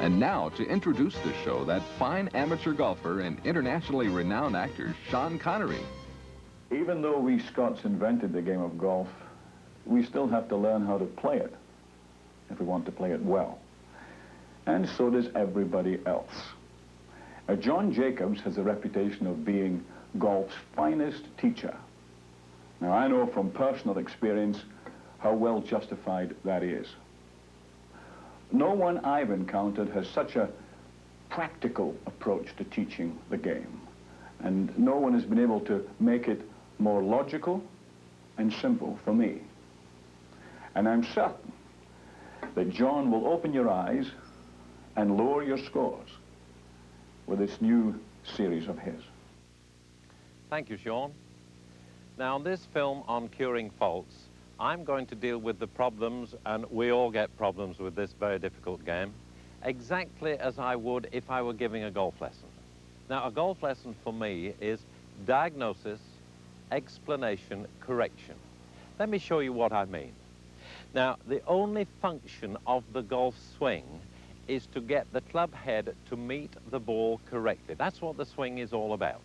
And now, to introduce the show, that fine amateur golfer and internationally renowned actor, Connery. Even though we Scots invented the game of golf, we still have to learn how to play it if we want to play it well. And so does everybody else. John Jacobs has a reputation of being golf's finest teacher. Now, I know from personal experience how well justified that is. No one I've encountered has such a practical approach to teaching the game, and no one has been able to make it more logical and simple for me. And I'm certain that John will open your eyes and lower your scores with this new series of his. Thank you, Sean. Now, on this film on curing faults, I'm going to deal with the problems, and we all get problems with this very difficult game, exactly as I would if I were giving a golf lesson. Now, a golf lesson for me is diagnosis, explanation, correction. Let me show you what I mean. Now, the only function of the golf swing is to get the club head to meet the ball correctly. That's what the swing is all about.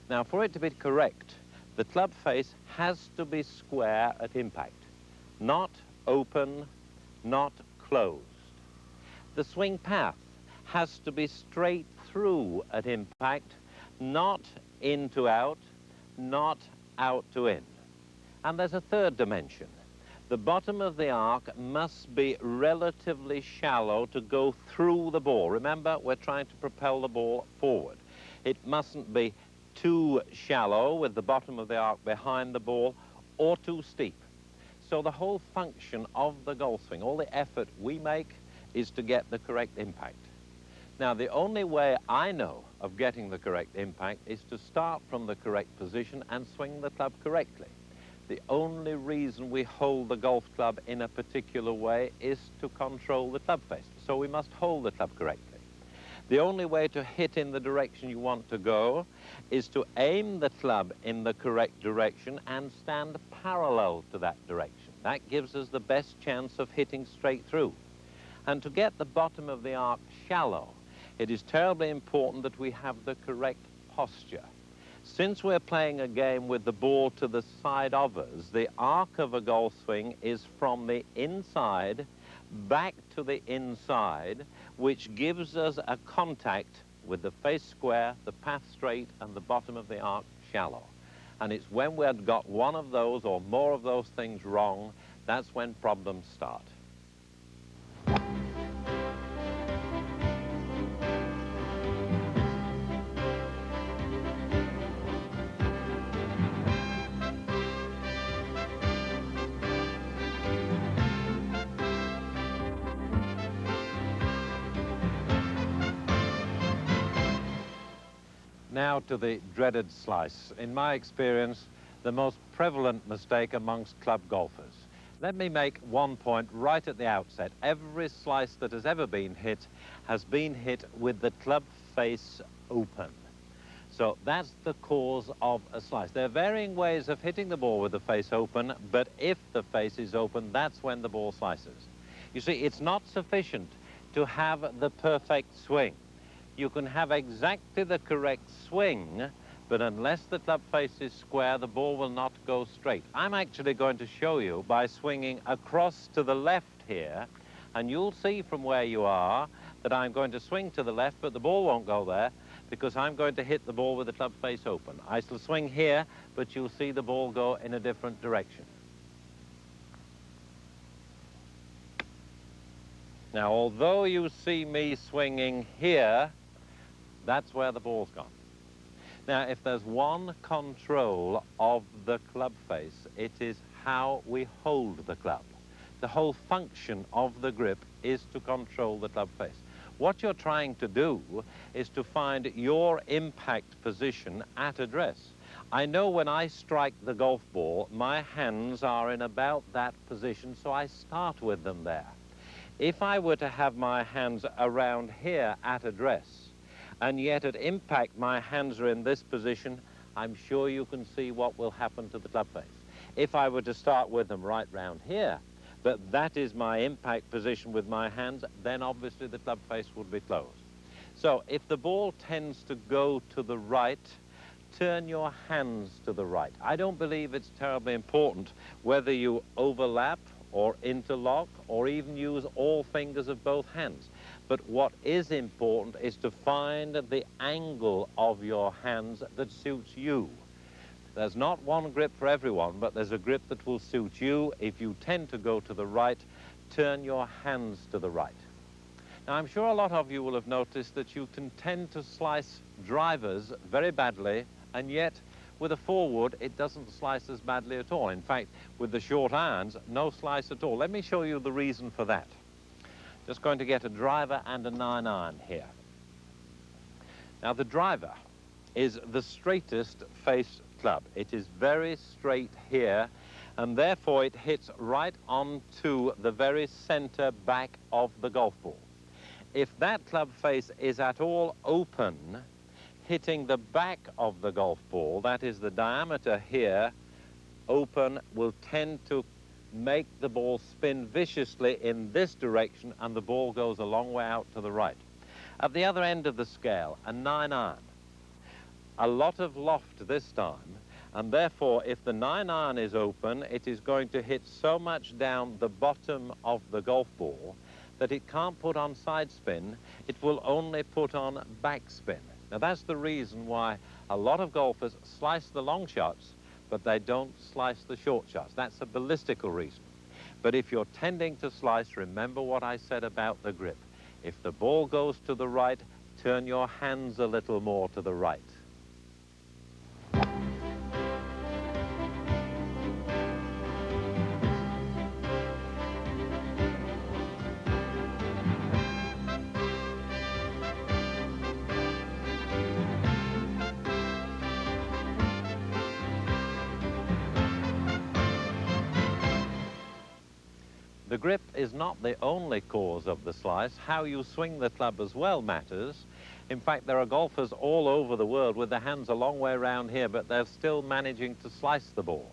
Now, for it to be correct, the club face has to be square at impact, not open, not closed. The swing path has to be straight through at impact, not in to out, not out to in. And there's a third dimension. The bottom of the arc must be relatively shallow to go through the ball. Remember, we're trying to propel the ball forward. It mustn't be too shallow with the bottom of the arc behind the ball, or too steep. So the whole function of the golf swing, all the effort we make, is to get the correct impact. Now, the only way I know of getting the correct impact is to start from the correct position and swing the club correctly. The only reason we hold the golf club in a particular way is to control the club face. So we must hold the club correctly. The only way to hit in the direction you want to go is to aim the club in the correct direction and stand parallel to that direction. That gives us the best chance of hitting straight through. And to get the bottom of the arc shallow, it is terribly important that we have the correct posture. Since we're playing a game with the ball to the side of us, the arc of a golf swing is from the inside back to the inside, which gives us a contact with the face square, the path straight, and the bottom of the arc shallow. And it's when we've got one of those or more of those things wrong, that's when problems start. Now to the dreaded slice. In my experience, the most prevalent mistake amongst club golfers. Let me make one point right at the outset. Every slice that has ever been hit has been hit with the club face open. So that's the cause of a slice. There are varying ways of hitting the ball with the face open, but if the face is open, that's when the ball slices. You see, it's not sufficient to have the perfect swing. You can have exactly the correct swing, but unless the club face is square, the ball will not go straight. I'm actually going to show you by swinging across to the left here, and you'll see from where you are that I'm going to swing to the left, but the ball won't go there because I'm going to hit the ball with the club face open. I shall swing here, but you'll see the ball go in a different direction. Now, although you see me swinging here, that's where the ball's gone. Now, if there's one control of the club face, it is how we hold the club. The whole function of the grip is to control the club face. What you're trying to do is to find your impact position at address. I know when I strike the golf ball, my hands are in about that position, so I start with them there. If I were to have my hands around here at address, and yet at impact my hands are in this position, I'm sure you can see what will happen to the club face. If I were to start with them right round here, that that is my impact position with my hands, then obviously the club face would be closed. So if the ball tends to go to the right, turn your hands to the right. I don't believe it's terribly important whether you overlap or interlock or even use all fingers of both hands. But what is important is to find the angle of your hands that suits you. There's not one grip for everyone, but there's a grip that will suit you. If you tend to go to the right, turn your hands to the right. Now, I'm sure a lot of you will have noticed that you can tend to slice drivers very badly, and yet with a forward, it doesn't slice as badly at all. In fact, with the short irons, no slice at all. Let me show you the reason for that. Just going to get a driver and a 9-iron here. Now, the driver is the straightest face club. It is very straight here, and therefore it hits right onto the very center back of the golf ball. If that club face is at all open, hitting the back of the golf ball, that is the diameter here, open, will tend to make the ball spin viciously in this direction, and the ball goes a long way out to the right. At the other end of the scale, a 9-iron. A lot of loft this time, and therefore if the 9-iron is open, it is going to hit so much down the bottom of the golf ball that it can't put on side spin, it will only put on backspin. Now that's the reason why a lot of golfers slice the long shots, but they don't slice the short shots. That's a ballistical reason. But if you're tending to slice, remember what I said about the grip. If the ball goes to the right, turn your hands a little more to the right. The grip is not the only cause of the slice. How you swing the club as well matters. In fact, there are golfers all over the world with their hands a long way around here, but they're still managing to slice the ball.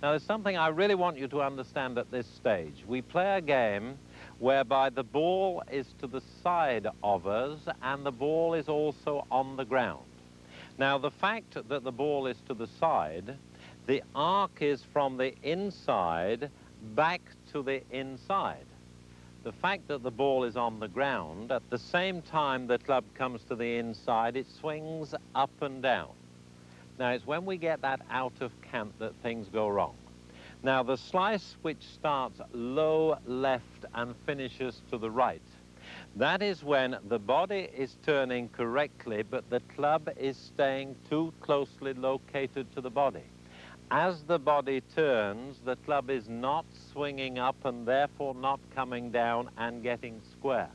Now, there's something I really want you to understand at this stage. We play a game whereby the ball is to the side of us and the ball is also on the ground. Now, the fact that the ball is to the side, the arc is from the inside back to the inside. The fact that the ball is on the ground, at the same time the club comes to the inside, it swings up and down. Now, it's when we get that out of camp that things go wrong. Now, the slice which starts low left and finishes to the right, that is when the body is turning correctly, but the club is staying too closely located to the body. As the body turns, the club is not swinging up and therefore not coming down and getting square.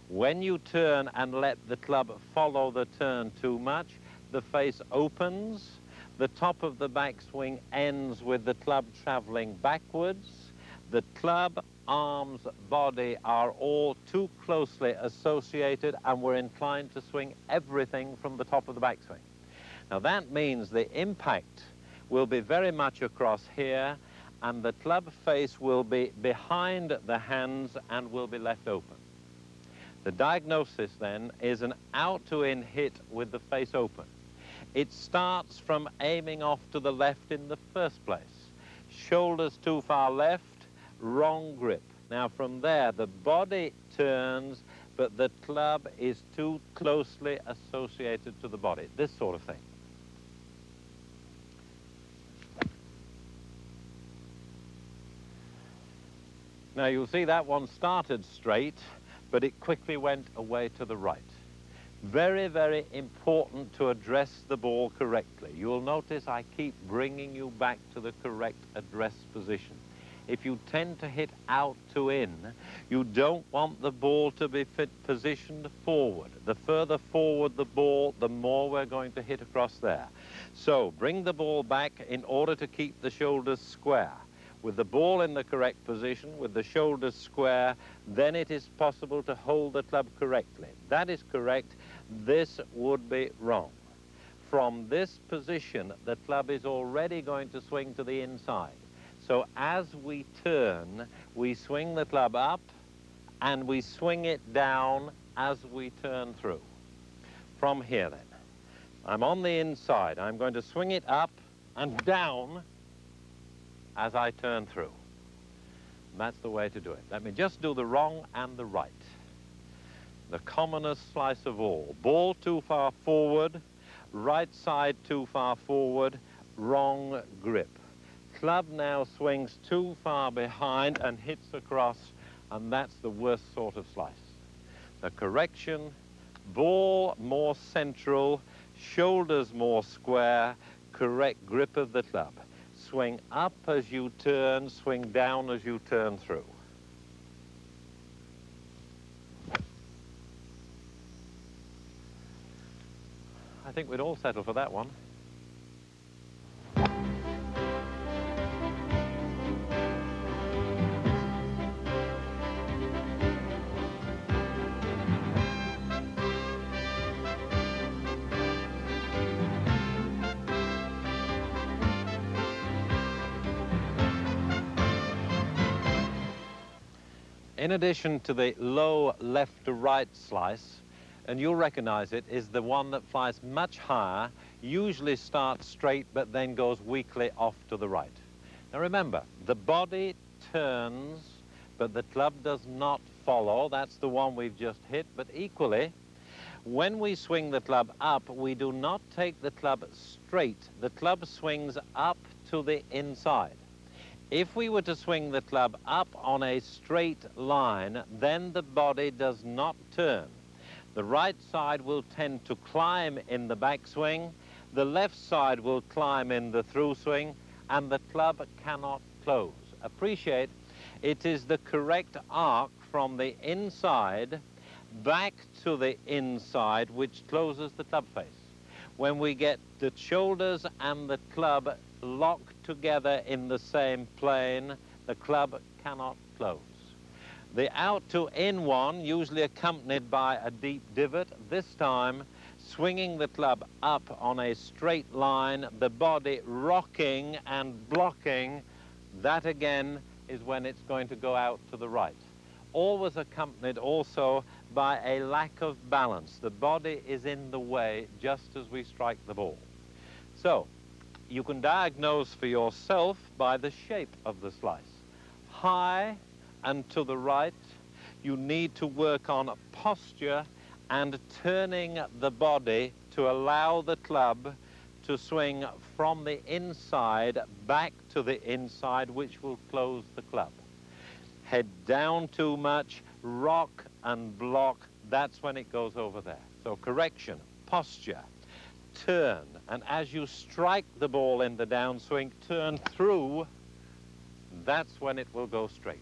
When you turn and let the club follow the turn too much, the face opens, the top of the backswing ends with the club traveling backwards, the club, arms, body are all too closely associated, and we're inclined to swing everything from the top of the backswing. Now that means the impact will be very much across here, and the club face will be behind the hands and will be left open. The diagnosis then is an out-to-in hit with the face open. It starts from aiming off to the left in the first place. Shoulders too far left, wrong grip. Now from there, the body turns, but the club is too closely associated to the body. This sort of thing. Now you'll see that one started straight, but it quickly went away to the right. Very, very important to address the ball correctly. You'll notice I keep bringing you back to the correct address position. If you tend to hit out to in, you don't want the ball to be positioned forward. The further forward the ball, the more we're going to hit across there. So bring the ball back in order to keep the shoulders square. With the ball in the correct position, with the shoulders square, then it is possible to hold the club correctly. That is correct. This would be wrong. From this position, the club is already going to swing to the inside. So as we turn, we swing the club up and we swing it down as we turn through. From here then, I'm on the inside. I'm going to swing it up and down as I turn through. And that's the way to do it. Let me just do the wrong and the right. The commonest slice of all. Ball too far forward, right side too far forward, wrong grip. Club now swings too far behind and hits across, and that's the worst sort of slice. The correction, ball more central, shoulders more square, correct grip of the club. Swing up as you turn, swing down as you turn through. I think we'd all settle for that one. In addition to the low left to right slice, and you'll recognize it, is the one that flies much higher, usually starts straight but then goes weakly off to the right. Now remember, the body turns, but the club does not follow. That's the one we've just hit, but equally, when we swing the club up, we do not take the club straight. The club swings up to the inside. If we were to swing the club up on a straight line, then the body does not turn. The right side will tend to climb in the backswing, the left side will climb in the through swing, and the club cannot close. Appreciate, it is the correct arc from the inside back to the inside which closes the club face. When we get the shoulders and the club locked together in the same plane, the club cannot close. The out to in one, usually accompanied by a deep divot, this time swinging the club up on a straight line, the body rocking and blocking, that again is when it's going to go out to the right. Always accompanied also by a lack of balance. The body is in the way just as we strike the ball. So, you can diagnose for yourself by the shape of the slice. High and to the right, you need to work on posture and turning the body to allow the club to swing from the inside back to the inside, which will close the club. Head down too much, rock and block, that's when it goes over there. So correction, posture, turn, and as you strike the ball in the downswing, turn through, that's when it will go straight.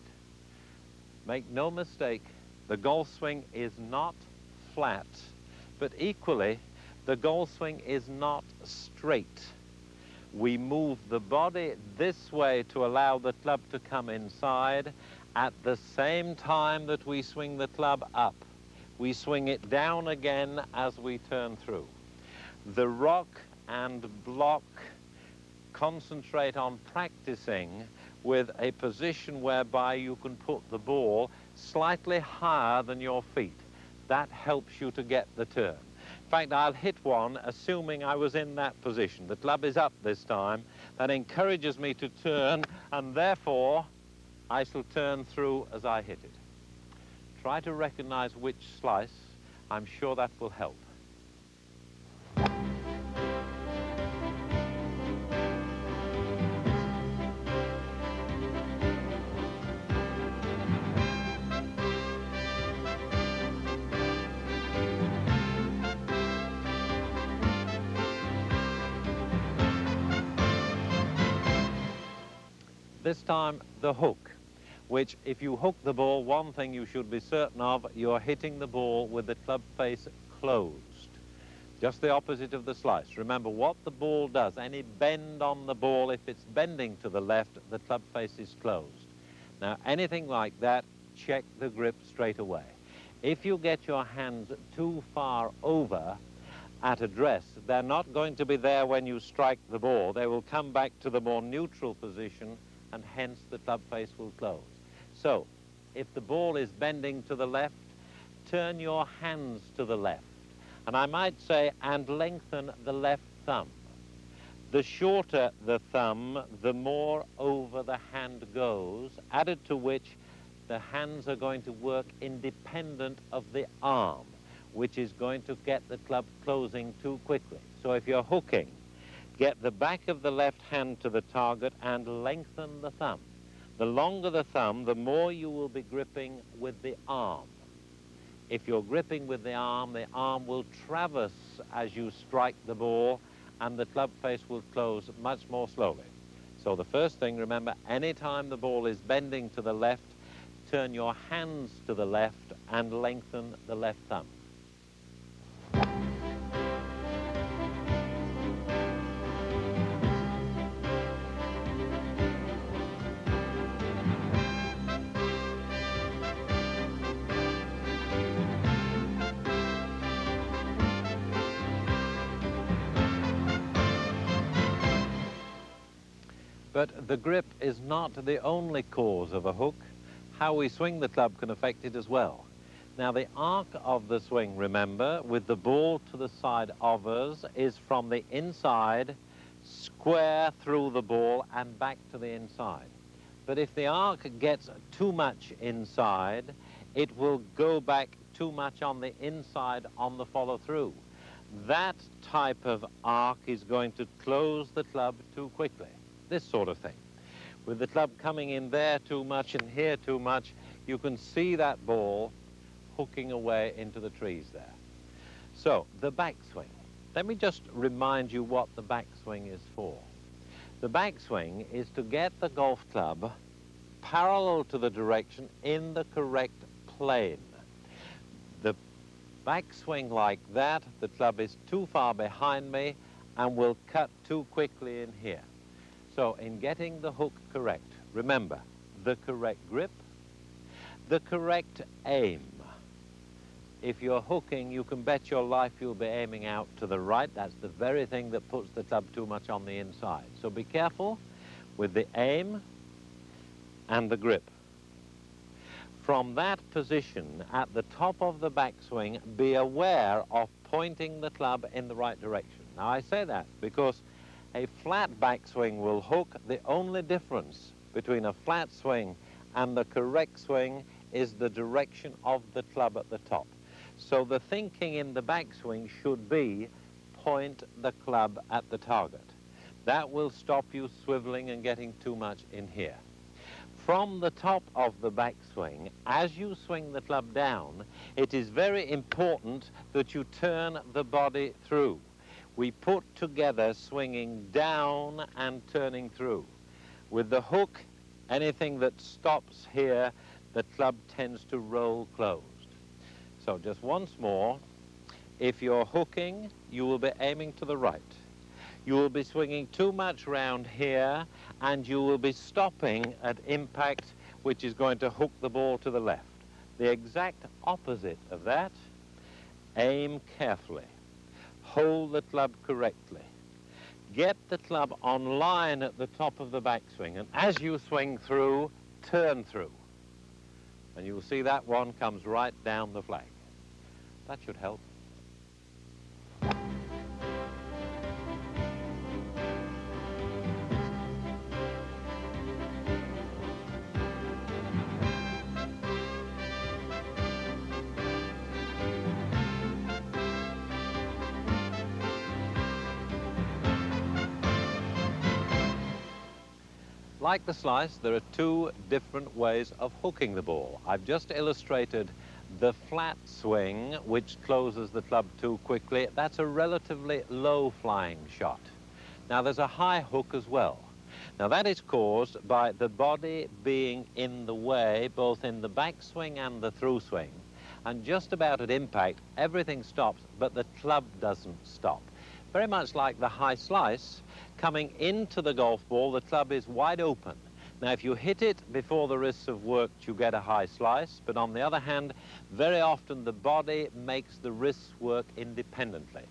Make no mistake, the golf swing is not flat, but equally, the golf swing is not straight. We move the body this way to allow the club to come inside at the same time that we swing the club up. We swing it down again as we turn through. The rock and block, concentrate on practicing with a position whereby you can put the ball slightly higher than your feet. That helps you to get the turn. In fact, I'll hit one assuming I was in that position. The club is up this time. That encourages me to turn, and therefore I shall turn through as I hit it. Try to recognize which slice. I'm sure that will help. This time, the hook, which if you hook the ball, one thing you should be certain of, you're hitting the ball with the club face closed. Just the opposite of the slice. Remember what the ball does, any bend on the ball, if it's bending to the left, the club face is closed. Now, anything like that, check the grip straight away. If you get your hands too far over at address, they're not going to be there when you strike the ball. They will come back to the more neutral position and hence the club face will close. So, if the ball is bending to the left, turn your hands to the left. And I might say, and lengthen the left thumb. The shorter the thumb, the more over the hand goes, added to which the hands are going to work independent of the arm, which is going to get the club closing too quickly. So if you're hooking, get the back of the left hand to the target and lengthen the thumb. The longer the thumb, the more you will be gripping with the arm. If you're gripping with the arm will traverse as you strike the ball, and the club face will close much more slowly. So the first thing, remember, anytime the ball is bending to the left, turn your hands to the left and lengthen the left thumb. But the grip is not the only cause of a hook. How we swing the club can affect it as well. Now, the arc of the swing, remember, with the ball to the side of us, is from the inside, square through the ball and back to the inside. But if the arc gets too much inside, it will go back too much on the inside on the follow-through. That type of arc is going to close the club too quickly. This sort of thing. With the club coming in there too much and here too much, you can see that ball hooking away into the trees there. So, the backswing. Let me just remind you what the backswing is for. The backswing is to get the golf club parallel to the direction in the correct plane. The backswing like that, the club is too far behind me and will cut too quickly in here. So in getting the hook correct, remember, the correct grip, the correct aim. If you're hooking, you can bet your life you'll be aiming out to the right. That's the very thing that puts the club too much on the inside. So be careful with the aim and the grip. From that position at the top of the backswing, be aware of pointing the club in the right direction. Now I say that because a flat backswing will hook. The only difference between a flat swing and the correct swing is the direction of the club at the top. So the thinking in the backswing should be point the club at the target. That will stop you swiveling and getting too much in here. From the top of the backswing, as you swing the club down, it is very important that you turn the body through. We put together swinging down and turning through. With the hook, anything that stops here, the club tends to roll closed. So just once more, if you're hooking, you will be aiming to the right. You will be swinging too much round here, and you will be stopping at impact, which is going to hook the ball to the left. The exact opposite of that, aim carefully. Hold the club correctly. Get the club on line at the top of the backswing, and as you swing through, turn through. And you'll see that one comes right down the flag. That should help. Like the slice, there are two different ways of hooking the ball. I've just illustrated the flat swing, which closes the club too quickly. That's a relatively low-flying shot. Now, there's a high hook as well. Now, that is caused by the body being in the way, both in the backswing and the through swing. And just about at impact, everything stops, but the club doesn't stop. Very much like the high slice, coming into the golf ball, the club is wide open. Now, if you hit it before the wrists have worked, you get a high slice, but on the other hand, very often the body makes the wrists work independently.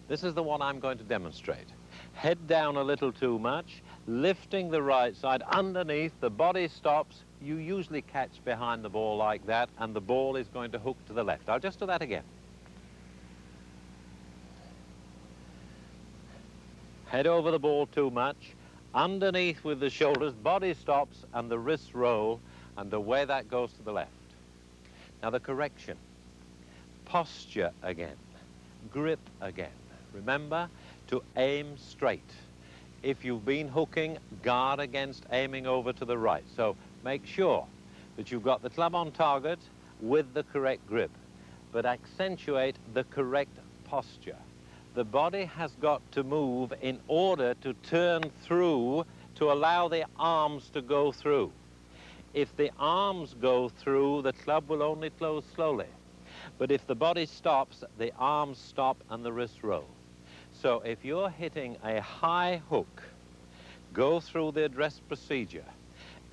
This is the one I'm going to demonstrate. Head down a little too much, lifting the right side underneath, the body stops, you usually catch behind the ball like that, and the ball is going to hook to the left. I'll just do that again. Head over the ball too much, underneath with the shoulders, body stops, and the wrists roll, and away that goes to the left. Now the correction, posture again, grip again. Remember to aim straight. If you've been hooking, guard against aiming over to the right. So make sure that you've got the club on target with the correct grip, but accentuate the correct posture. The body has got to move in order to turn through, to allow the arms to go through. If the arms go through, the club will only close slowly. But if the body stops, the arms stop and the wrists roll. So if you're hitting a high hook, go through the address procedure,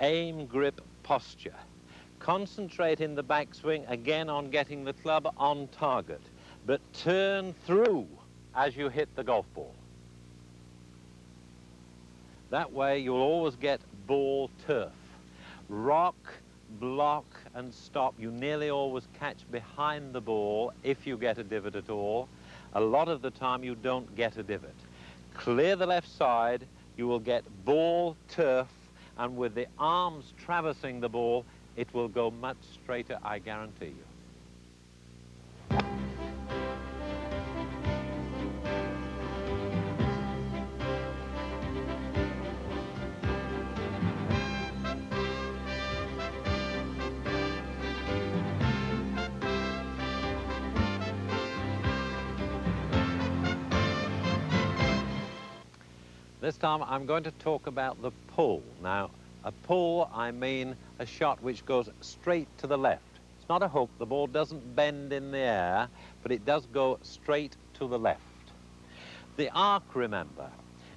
aim, grip, posture. Concentrate in the backswing again on getting the club on target, but turn through as you hit the golf ball. That way you'll always get ball turf. Rock, block and stop. You nearly always catch behind the ball if you get a divot at all. A lot of the time you don't get a divot. Clear the left side, you will get ball turf, and with the arms traversing the ball, it will go much straighter, I guarantee you. This time I'm going to talk about the pull. Now, a pull, I mean a shot which goes straight to the left. It's not a hook, the ball doesn't bend in the air, but it does go straight to the left. The arc, remember,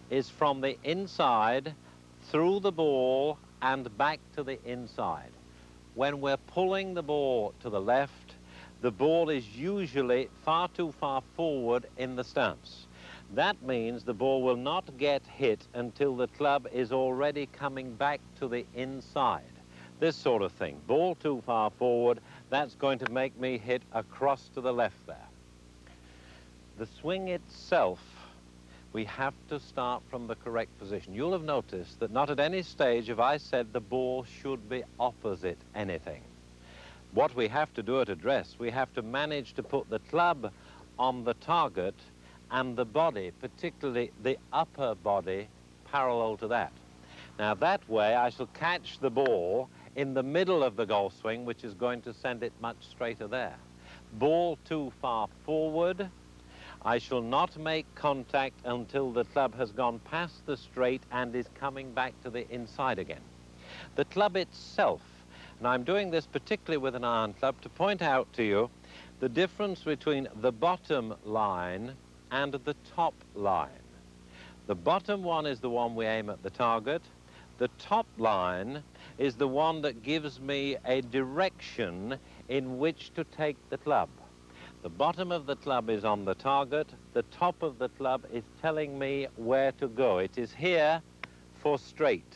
is from the inside, through the ball, and back to the inside. When we're pulling the ball to the left, the ball is usually far too far forward in the stance. That means the ball will not get hit until the club is already coming back to the inside. This sort of thing, ball too far forward, that's going to make me hit across to the left there. The swing itself, we have to start from the correct position. You'll have noticed that not at any stage have I said the ball should be opposite anything. What we have to do at address, we have to manage to put the club on the target and the body, particularly the upper body, parallel to that. Now that way I shall catch the ball in the middle of the golf swing, which is going to send it much straighter there. Ball too far forward, I shall not make contact until the club has gone past the straight and is coming back to the inside again. The club itself, and I'm doing this particularly with an iron club to point out to you the difference between the bottom line and the top line. The bottom one is the one we aim at the target. The top line is the one that gives me a direction in which to take the club. The bottom of the club is on the target. The top of the club is telling me where to go. It is here for straight.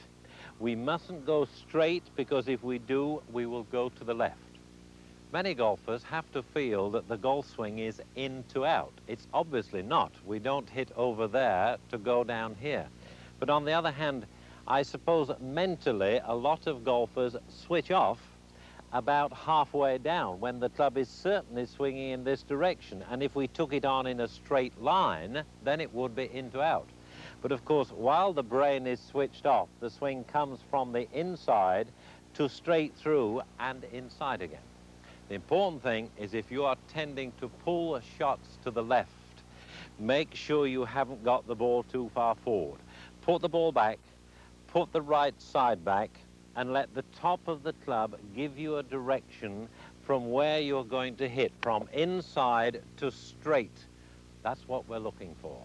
We mustn't go straight, because if we do, we will go to the left. Many golfers have to feel that the golf swing is in to out. It's obviously not. We don't hit over there to go down here. But on the other hand, I suppose mentally a lot of golfers switch off about halfway down when the club is certainly swinging in this direction. And if we took it on in a straight line, then it would be in to out. But of course, while the brain is switched off, the swing comes from the inside to straight through and inside again. The important thing is, if you are tending to pull shots to the left, make sure you haven't got the ball too far forward. Put the ball back, put the right side back, and let the top of the club give you a direction from where you're going to hit, from inside to straight. That's what we're looking for.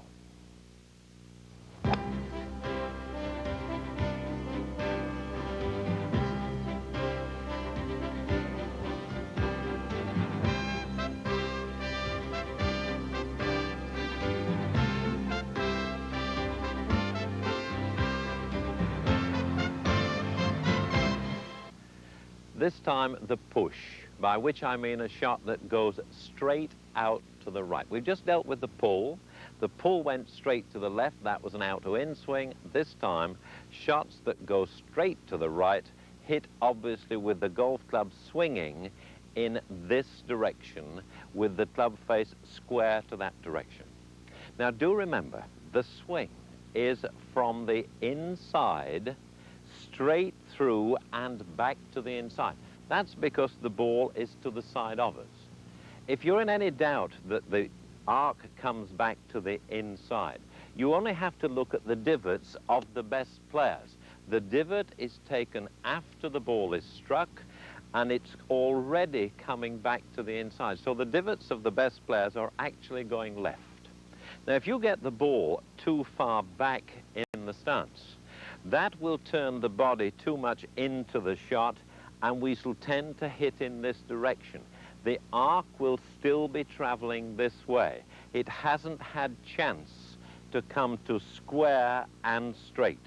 This time the push, by which I mean a shot that goes straight out to the right. We've just dealt with the pull. The pull went straight to the left. That was an out to in swing. This time, shots that go straight to the right hit obviously with the golf club swinging in this direction with the club face square to that direction. Now do remember, the swing is from the inside straight through and back to the inside. That's because the ball is to the side of us. If you're in any doubt that the arc comes back to the inside, you only have to look at the divots of the best players. The divot is taken after the ball is struck, and it's already coming back to the inside. So the divots of the best players are actually going left. Now, if you get the ball too far back in the stance, that will turn the body too much into the shot, and we shall tend to hit in this direction. The arc will still be traveling this way. It hasn't had chance to come to square and straight.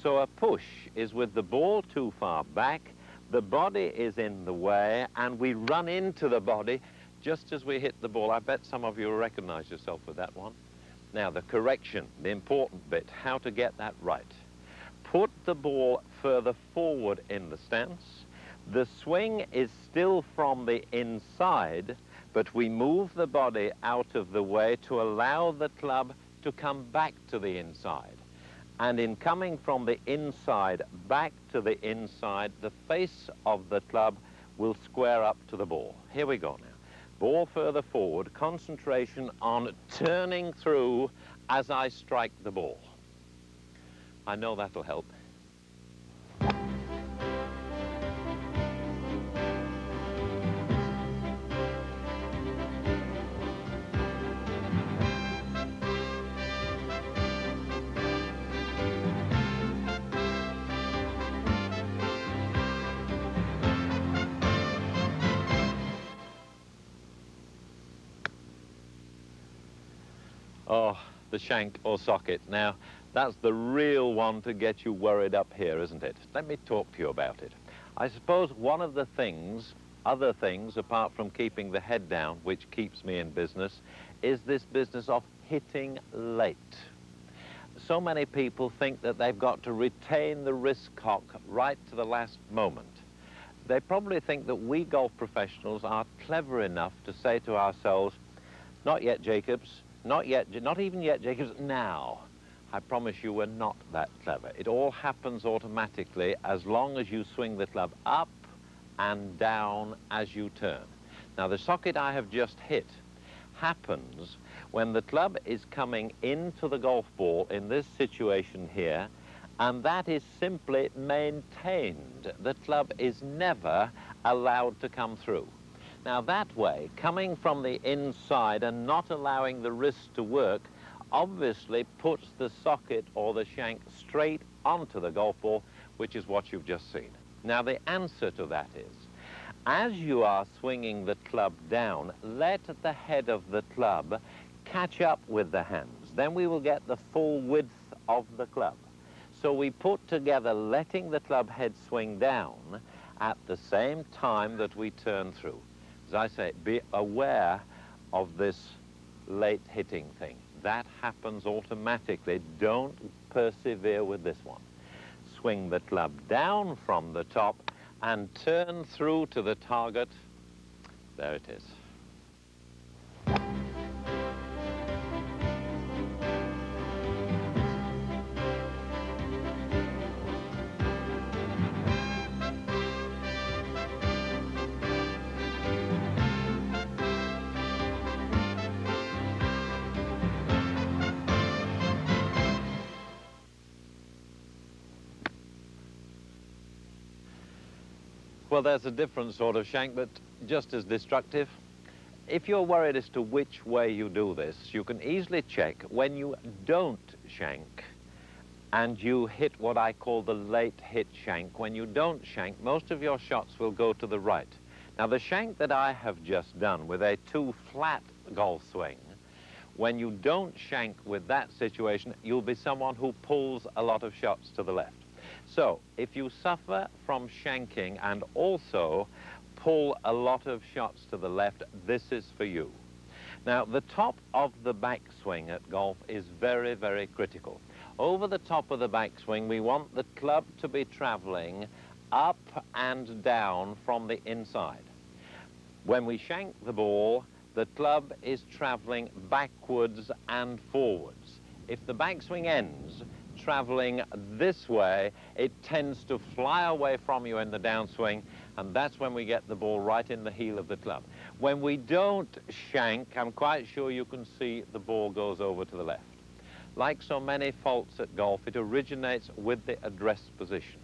So a push is with the ball too far back, the body is in the way, and we run into the body just as we hit the ball. I bet some of you will recognize yourself with that one. Now, the correction, the important bit, how to get that right. Put the ball further forward in the stance. The swing is still from the inside, but we move the body out of the way to allow the club to come back to the inside. And in coming from the inside back to the inside, the face of the club will square up to the ball. Here we go now. Ball further forward, concentration on turning through as I strike the ball. I know that'll help. Oh, the shank or socket. Now, that's the real one to get you worried up here, isn't it? Let me talk to you about it. I suppose one of the things, other things, apart from keeping the head down, which keeps me in business, is this business of hitting late. So many people think that they've got to retain the wrist cock right to the last moment. They probably think that we golf professionals are clever enough to say to ourselves, not yet, Jacobs. Not yet, not even yet, Jacobs, now. I promise you we're not that clever. It all happens automatically as long as you swing the club up and down as you turn. Now, the socket I have just hit happens when the club is coming into the golf ball in this situation here, and that is simply maintained. The club is never allowed to come through. Now that way, coming from the inside and not allowing the wrist to work, obviously puts the socket or the shank straight onto the golf ball, which is what you've just seen. Now the answer to that is, as you are swinging the club down, let the head of the club catch up with the hands. Then we will get the full width of the club. So we put together letting the club head swing down at the same time that we turn through. As I say, be aware of this late hitting thing. That happens automatically. Don't persevere with this one. Swing the club down from the top and turn through to the target. There it is. Well, there's a different sort of shank, but just as destructive. If you're worried as to which way you do this, you can easily check when you don't shank and you hit what I call the late hit shank. When you don't shank, most of your shots will go to the right. Now, the shank that I have just done with a too flat golf swing, when you don't shank with that situation, you'll be someone who pulls a lot of shots to the left. So, if you suffer from shanking and also pull a lot of shots to the left, this is for you. Now, the top of the backswing at golf is very, very critical. Over the top of the backswing, we want the club to be traveling up and down from the inside. When we shank the ball, the club is traveling backwards and forwards. If the backswing ends traveling this way, it tends to fly away from you in the downswing, and that's when we get the ball right in the heel of the club. When we don't shank, I'm quite sure you can see the ball goes over to the left. Like so many faults at golf, it originates with the address position.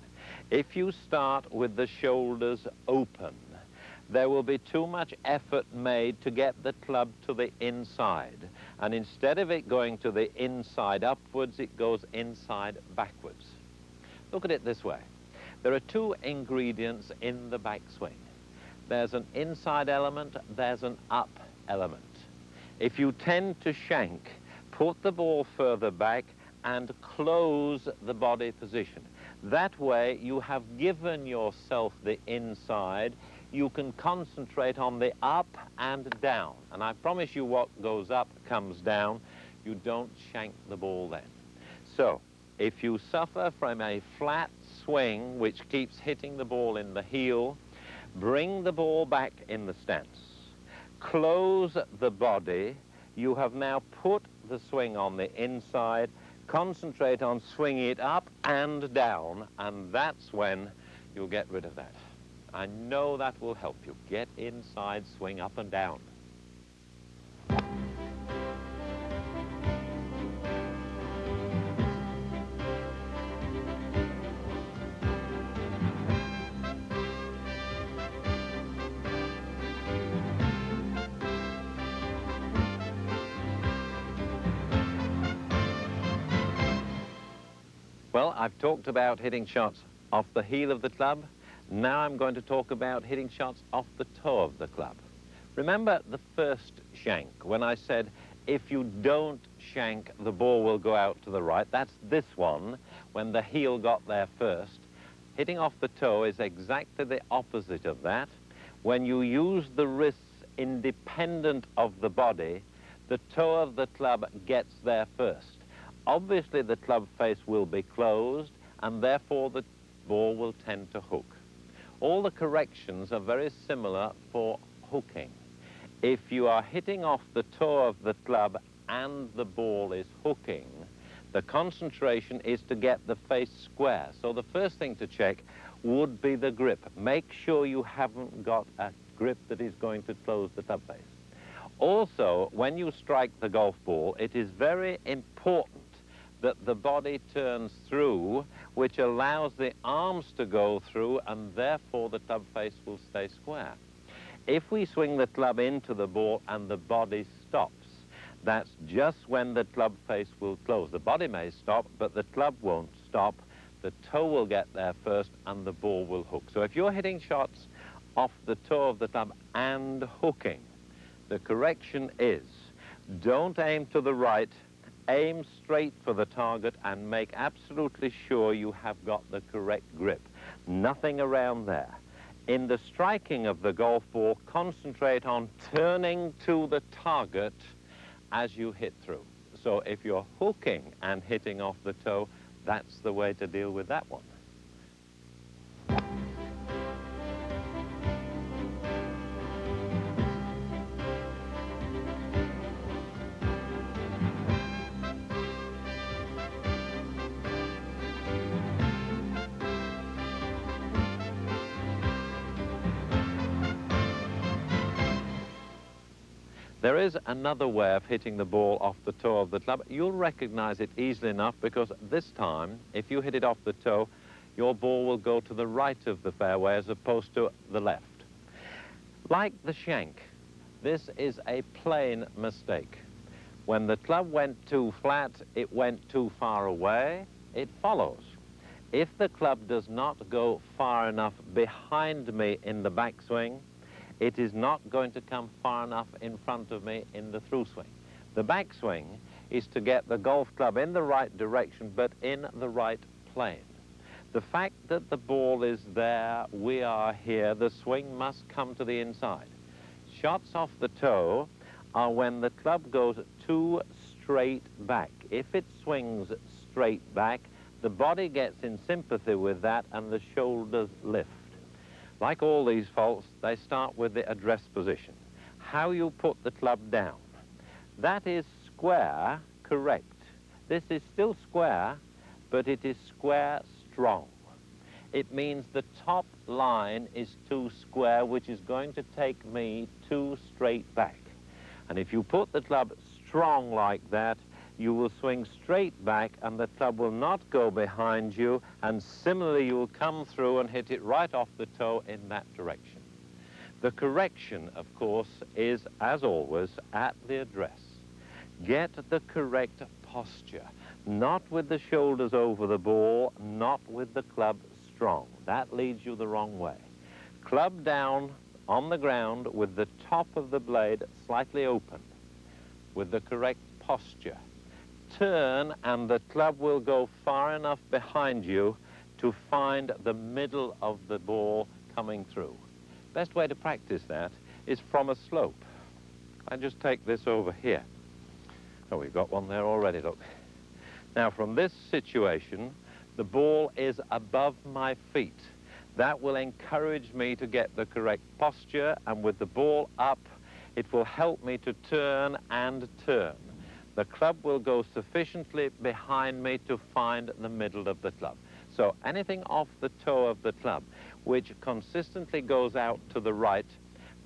If you start with the shoulders open, there will be too much effort made to get the club to the inside. And instead of it going to the inside upwards, it goes inside backwards. Look at it this way. There are two ingredients in the backswing. There's an inside element, there's an up element. If you tend to shank, put the ball further back and close the body position. That way you have given yourself the inside. You can concentrate on the up and down. And I promise you what goes up comes down. You don't shank the ball then. So, if you suffer from a flat swing which keeps hitting the ball in the heel, bring the ball back in the stance. Close the body. You have now put the swing on the inside. Concentrate on swinging it up and down, and that's when you'll get rid of that. I know that will help you. Get inside, swing up and down. Well, I've talked about hitting shots off the heel of the club. Now I'm going to talk about hitting shots off the toe of the club. Remember the first shank, when I said if you don't shank, the ball will go out to the right. That's this one, when the heel got there first. Hitting off the toe is exactly the opposite of that. When you use the wrists independent of the body, the toe of the club gets there first. Obviously, the club face will be closed, and therefore the ball will tend to hook. All the corrections are very similar for hooking. If you are hitting off the toe of the club and the ball is hooking, the concentration is to get the face square. So the first thing to check would be the grip. Make sure you haven't got a grip that is going to close the club face. Also, when you strike the golf ball, it is very important that the body turns through, which allows the arms to go through, and therefore the club face will stay square. If we swing the club into the ball and the body stops, that's just when the club face will close. The body may stop, but the club won't stop. The toe will get there first, and the ball will hook. So if you're hitting shots off the toe of the club and hooking, the correction is don't aim to the right, aim straight for the target and make absolutely sure you have got the correct grip. Nothing around there. In the striking of the golf ball, concentrate on turning to the target as you hit through. So if you're hooking and hitting off the toe, that's the way to deal with that one. There is another way of hitting the ball off the toe of the club. You'll recognize it easily enough because this time, if you hit it off the toe, your ball will go to the right of the fairway as opposed to the left. Like the shank, this is a plain mistake. When the club went too flat, it went too far away, it follows. If the club does not go far enough behind me in the backswing, it is not going to come far enough in front of me in the through swing. The backswing is to get the golf club in the right direction, but in the right plane. The fact that the ball is there, we are here, the swing must come to the inside. Shots off the toe are when the club goes too straight back. If it swings straight back, the body gets in sympathy with that and the shoulders lift. Like all these faults, they start with the address position. How you put the club down. That is square, correct. This is still square, but it is square strong. It means the top line is too square, which is going to take me too straight back. And if you put the club strong like that, you will swing straight back and the club will not go behind you, and similarly you will come through and hit it right off the toe in that direction. The correction, of course, is, as always, at the address. Get the correct posture, not with the shoulders over the ball, not with the club strong. That leads you the wrong way. Club down on the ground with the top of the blade slightly open, with the correct posture. Turn and the club will go far enough behind you to find the middle of the ball coming through. Best way to practice that is from a slope. I just take this over here. Oh, we've got one there already, look. Now, from this situation, the ball is above my feet. That will encourage me to get the correct posture, and with the ball up, it will help me to turn and turn. The club will go sufficiently behind me to find the middle of the club. So anything off the toe of the club, which consistently goes out to the right,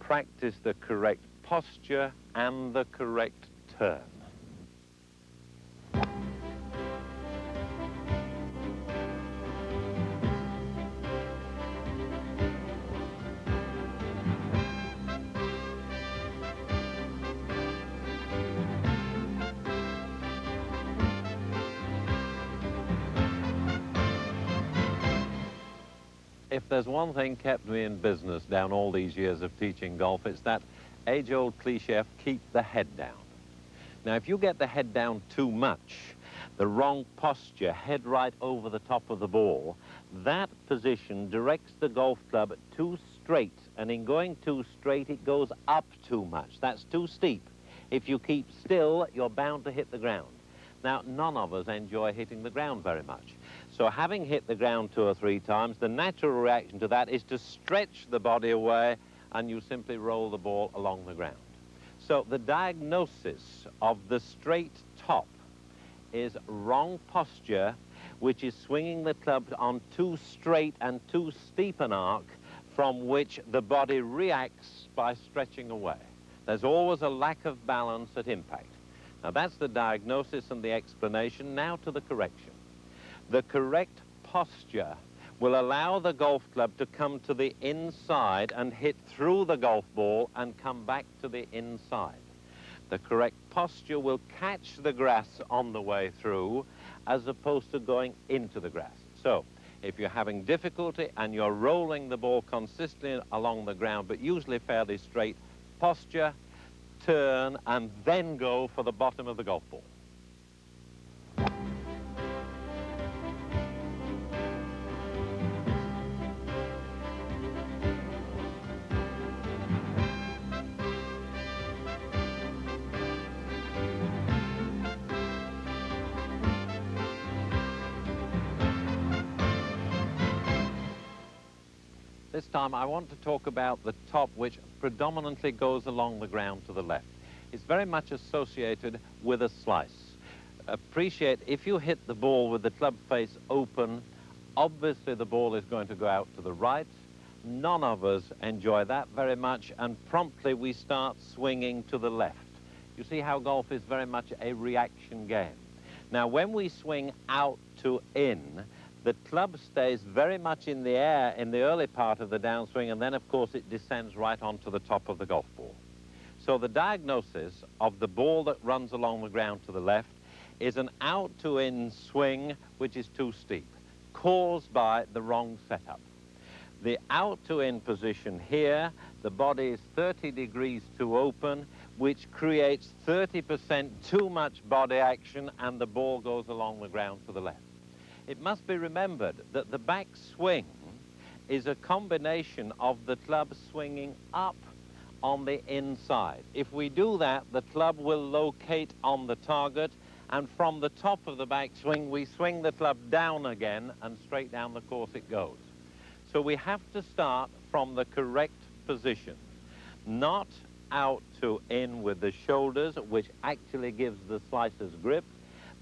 practice the correct posture and the correct turn. If there's one thing kept me in business down all these years of teaching golf, it's that age-old cliche, keep the head down. Now, if you get the head down too much, the wrong posture, head right over the top of the ball, that position directs the golf club too straight, and in going too straight, it goes up too much. That's too steep. If you keep still, you're bound to hit the ground. Now, none of us enjoy hitting the ground very much. So having hit the ground 2 or 3 times, the natural reaction to that is to stretch the body away, and you simply roll the ball along the ground. So the diagnosis of the straight top is wrong posture, which is swinging the club on too straight and too steep an arc, from which the body reacts by stretching away. There's always a lack of balance at impact. Now, that's the diagnosis and the explanation. Now to the correction. The correct posture will allow the golf club to come to the inside and hit through the golf ball and come back to the inside. The correct posture will catch the grass on the way through as opposed to going into the grass. So, if you're having difficulty and you're rolling the ball consistently along the ground, but usually fairly straight, posture, turn, and then go for the bottom of the golf ball. This time I want to talk about the top, which predominantly goes along the ground to the left. It's very much associated with a slice. Appreciate if you hit the ball with the club face open, obviously the ball is going to go out to the right. None of us enjoy that very much, and promptly we start swinging to the left. You see how golf is very much a reaction game. Now, when we swing out to in, the club stays very much in the air in the early part of the downswing, and then, of course, it descends right onto the top of the golf ball. So the diagnosis of the ball that runs along the ground to the left is an out-to-in swing which is too steep, caused by the wrong setup. The out-to-in position here, the body is 30 degrees too open, which creates 30% too much body action, and the ball goes along the ground to the left. It must be remembered that the back swing is a combination of the club swinging up on the inside. If we do that, the club will locate on the target, and from the top of the back swing, we swing the club down again, and straight down the course it goes. So we have to start from the correct position, not out to in with the shoulders, which actually gives the slicer's grip,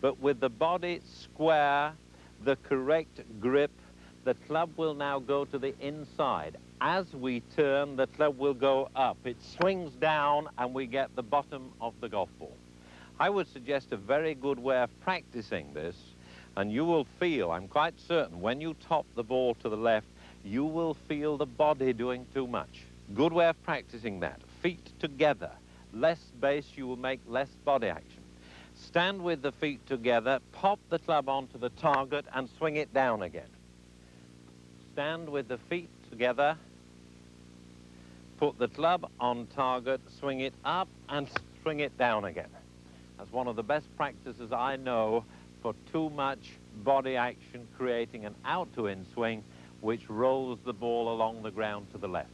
but with the body square, the correct grip. The club will now go to the inside. As we turn, the club will go up. It swings down, and we get the bottom of the golf ball. I would suggest a very good way of practicing this, and you will feel, I'm quite certain, when you top the ball to the left, you will feel the body doing too much. Good way of practicing that. Feet together. Less base, you will make less body action. Stand with the feet together, pop the club onto the target, and swing it down again. Stand with the feet together, put the club on target, swing it up, and swing it down again. That's one of the best practices I know for too much body action, creating an out-to-in swing which rolls the ball along the ground to the left.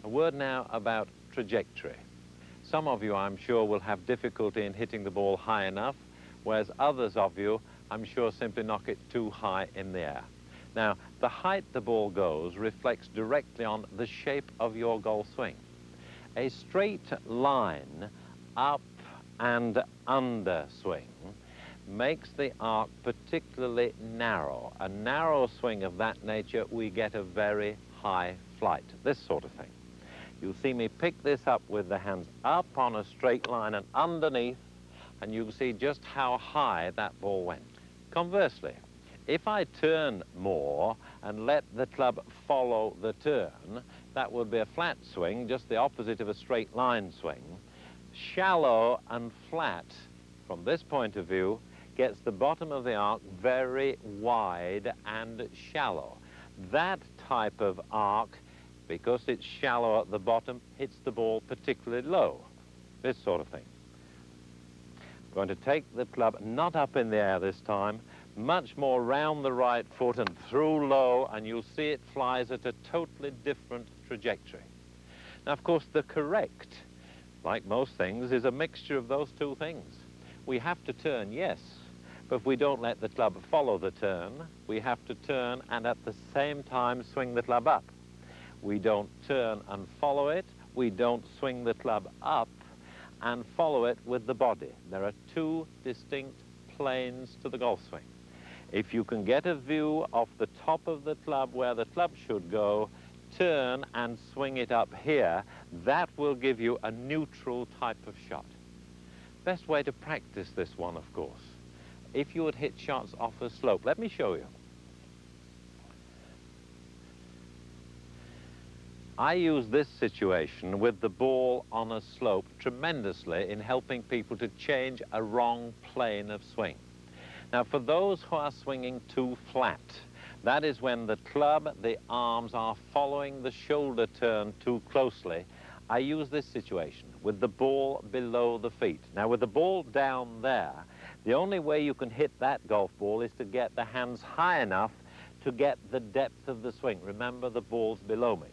A word now about trajectory. Some of you, I'm sure, will have difficulty in hitting the ball high enough, whereas others of you, I'm sure, simply knock it too high in the air. Now, the height the ball goes reflects directly on the shape of your golf swing. A straight line up and under swing makes the arc particularly narrow. A narrow swing of that nature, we get a very high flight, this sort of thing. You'll see me pick this up with the hands up on a straight line and underneath, and you'll see just how high that ball went. Conversely, if I turn more and let the club follow the turn, that would be a flat swing, just the opposite of a straight line swing. Shallow and flat, from this point of view, gets the bottom of the arc very wide and shallow. That type of arc, because it's shallow at the bottom, hits the ball particularly low. This sort of thing. I'm going to take the club not up in the air this time, much more round the right foot and through low, and you'll see it flies at a totally different trajectory. Now, of course, the correct, like most things, is a mixture of those two things. We have to turn, yes, but if we don't let the club follow the turn, we have to turn and at the same time swing the club up. We don't turn and follow it. We don't swing the club up and follow it with the body. There are two distinct planes to the golf swing. If you can get a view of the top of the club where the club should go, turn and swing it up here, that will give you a neutral type of shot. Best way to practice this one, of course, if you would hit shots off a slope. Let me show you. I use this situation with the ball on a slope tremendously in helping people to change a wrong plane of swing. Now, for those who are swinging too flat, that is when the club, the arms are following the shoulder turn too closely. I use this situation with the ball below the feet. Now, with the ball down there, the only way you can hit that golf ball is to get the hands high enough to get the depth of the swing. Remember, the ball's below me.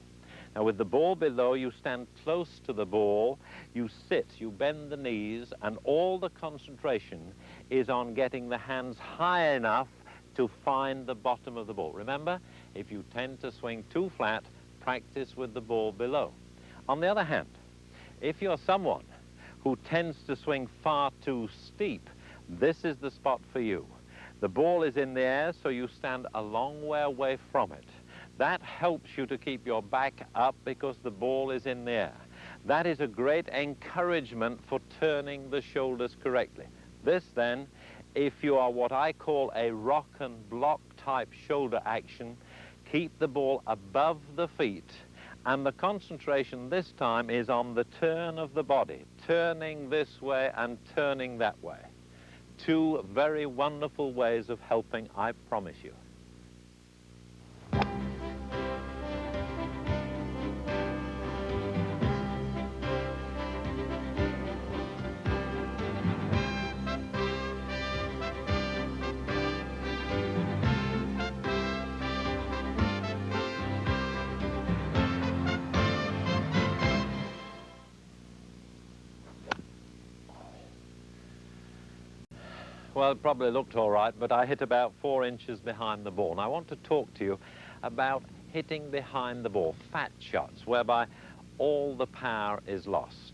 Now, with the ball below, you stand close to the ball, you sit, you bend the knees, and all the concentration is on getting the hands high enough to find the bottom of the ball. Remember, if you tend to swing too flat, practice with the ball below. On the other hand, if you're someone who tends to swing far too steep, this is the spot for you. The ball is in the air, so you stand a long way away from it. That helps you to keep your back up because the ball is in the air. That is a great encouragement for turning the shoulders correctly. This then, if you are what I call a rock and block type shoulder action, keep the ball above the feet And the concentration this time is on the turn of the body, turning this way and turning that way. Two very wonderful ways of helping, I promise you. Well, it probably looked all right, but I hit about 4 inches behind the ball. And I want to talk to you about hitting behind the ball, fat shots, whereby all the power is lost.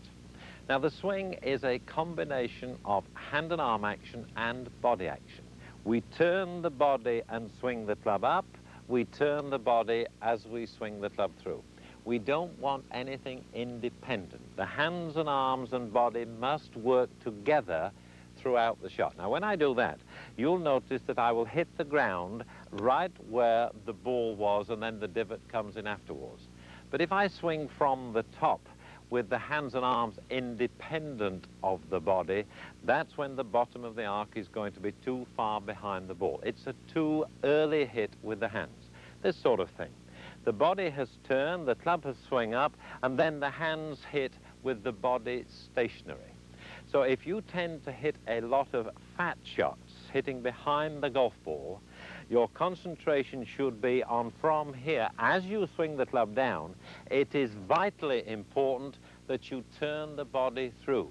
Now, the swing is a combination of hand and arm action and body action. We turn the body and swing the club up. We turn the body as we swing the club through. We don't want anything independent. The hands and arms and body must work together throughout the shot. Now, when I do that, you'll notice that I will hit the ground right where the ball was, and then the divot comes in afterwards. But if I swing from the top with the hands and arms independent of the body, that's when the bottom of the arc is going to be too far behind the ball. It's a too early hit with the hands, this sort of thing. The body has turned, the club has swung up, and then the hands hit with the body stationary. So if you tend to hit a lot of fat shots, hitting behind the golf ball, your concentration should be on from here. As you swing the club down, it is vitally important that you turn the body through.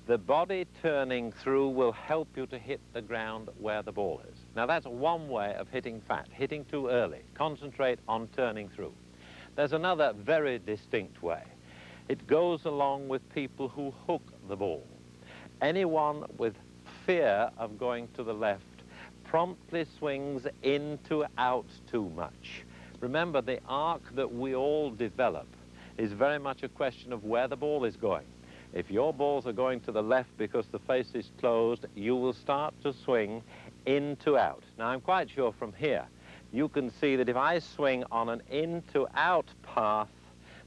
The body turning through will help you to hit the ground where the ball is. Now, that's one way of hitting fat, hitting too early. Concentrate on turning through. There's another very distinct way. It goes along with people who hook the ball. Anyone with fear of going to the left promptly swings into out too much. Remember, the arc that we all develop is very much a question of where the ball is going. If your balls are going to the left because the face is closed, you will start to swing in to out. Now, I'm quite sure from here you can see that if I swing on an in to out path,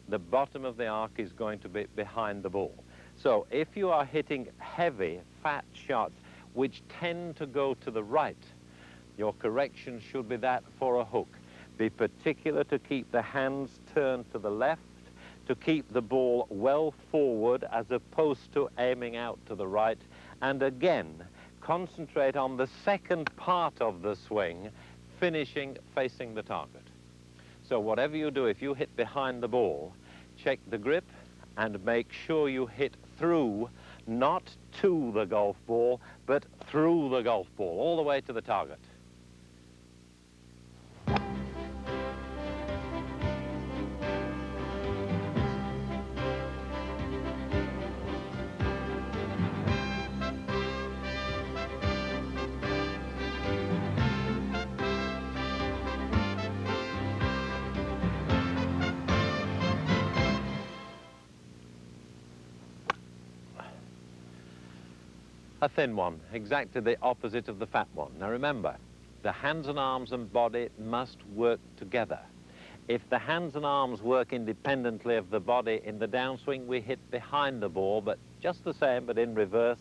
the bottom of the arc is going to be behind the ball. So if you are hitting heavy, fat shots which tend to go to the right, your correction should be that for a hook. Be particular to keep the hands turned to the left, to keep the ball well forward as opposed to aiming out to the right, and again, concentrate on the second part of the swing, finishing facing the target. So whatever you do, if you hit behind the ball, check the grip and make sure you hit through, not to the golf ball, but through the golf ball, all the way to the target. A thin one, exactly the opposite of the fat one. Now remember, the hands and arms and body must work together. If the hands and arms work independently of the body in the downswing, we hit behind the ball, but just the same, but in reverse.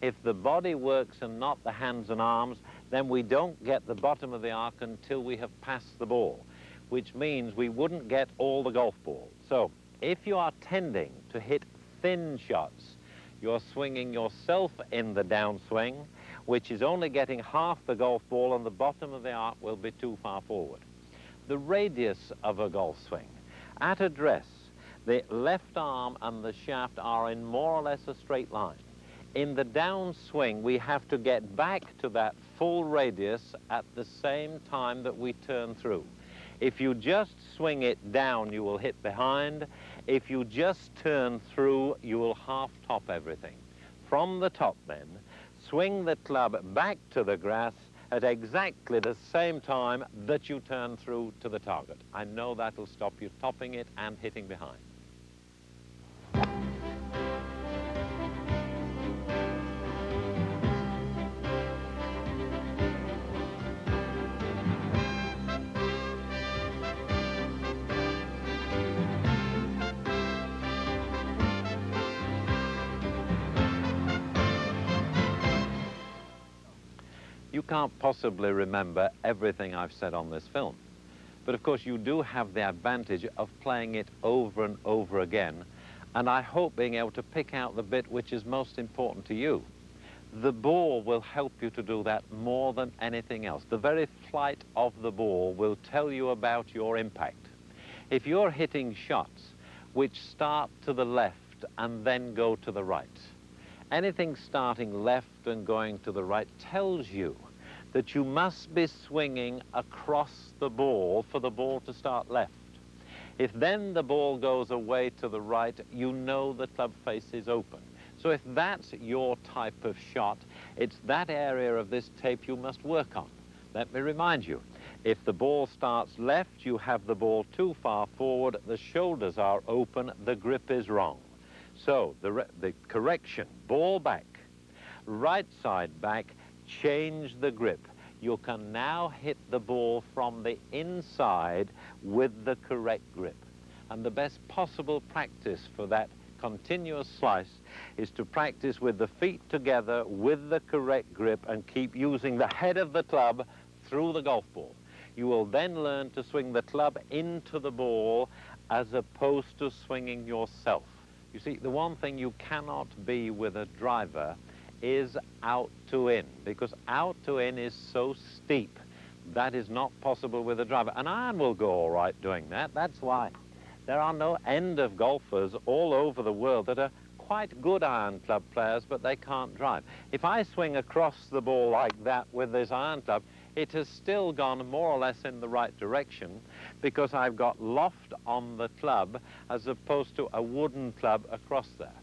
If the body works and not the hands and arms, then we don't get the bottom of the arc until we have passed the ball, which means we wouldn't get all the golf ball. So if you are tending to hit thin shots, you're swinging yourself in the downswing, which is only getting half the golf ball, and the bottom of the arc will be too far forward. The radius of a golf swing. At address, the left arm and the shaft are in more or less a straight line. In the downswing, we have to get back to that full radius at the same time that we turn through. If you just swing it down, you will hit behind. If you just turn through, you will half-top everything. From the top, then, swing the club back to the grass at exactly the same time that you turn through to the target. I know that'll stop you topping it and hitting behind. can't possibly remember everything I've said on this film. But of course you do have the advantage of playing it over and over again, and I hope being able to pick out the bit which is most important to you. The ball will help you to do that more than anything else. The very flight of the ball will tell you about your impact. If you're hitting shots which start to the left and then go to the right, anything starting left and going to the right tells you that you must be swinging across the ball for the ball to start left. If then the ball goes away to the right, you know the club face is open. So if that's your type of shot, it's that area of this tape you must work on. Let me remind you, if the ball starts left, you have the ball too far forward, the shoulders are open, the grip is wrong. So the correction, ball back, right side back, change the grip. You can now hit the ball from the inside with the correct grip. And the best possible practice for that continuous slice is to practice with the feet together with the correct grip and keep using the head of the club through the golf ball. You will then learn to swing the club into the ball as opposed to swinging yourself. You see, the one thing you cannot be with a driver is out to in, because out to in is so steep. That is not possible with a driver. An iron will go all right doing that. That's why there are no end of golfers all over the world that are quite good iron club players, but they can't drive. If I swing across the ball like that with this iron club, it has still gone more or less in the right direction because I've got loft on the club as opposed to a wooden club across there.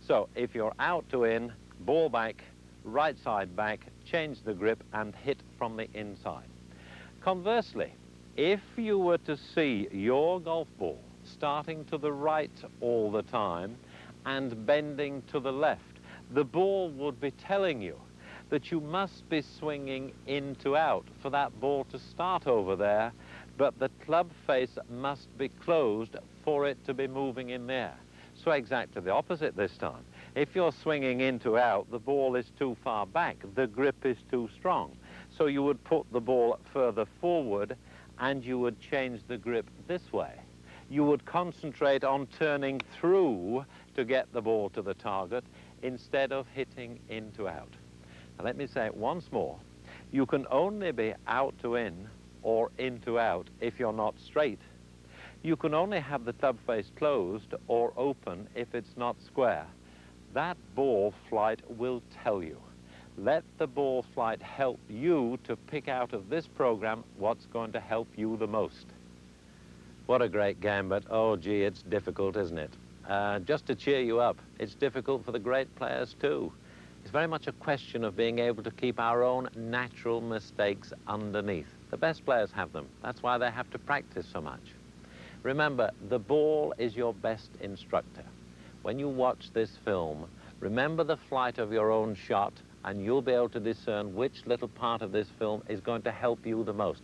So if you're out to in, ball back, right side back, change the grip and hit from the inside. Conversely, if you were to see your golf ball starting to the right all the time and bending to the left, the ball would be telling you that you must be swinging in to out for that ball to start over there, but the club face must be closed for it to be moving in there. So exactly the opposite this time. If you're swinging in to out, the ball is too far back, the grip is too strong. So you would put the ball further forward and you would change the grip this way. You would concentrate on turning through to get the ball to the target instead of hitting in to out. Now let me say it once more. You can only be out to in or in to out if you're not straight. You can only have the club face closed or open if it's not square. That ball flight will tell you. Let the ball flight help you to pick out of this program what's going to help you the most. What a great game, but oh gee, it's difficult, isn't it? Just to cheer you up, it's difficult for the great players too. It's very much a question of being able to keep our own natural mistakes underneath. The best players have them. That's why they have to practice so much. Remember, the ball is your best instructor. When you watch this film, remember the flight of your own shot and you'll be able to discern which little part of this film is going to help you the most.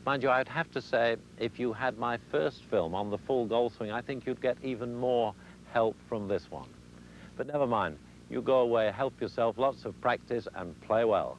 Mind you, I'd have to say, if you had my first film on the full golf swing, I think you'd get even more help from this one. But never mind. You go away, help yourself, lots of practice, and play well.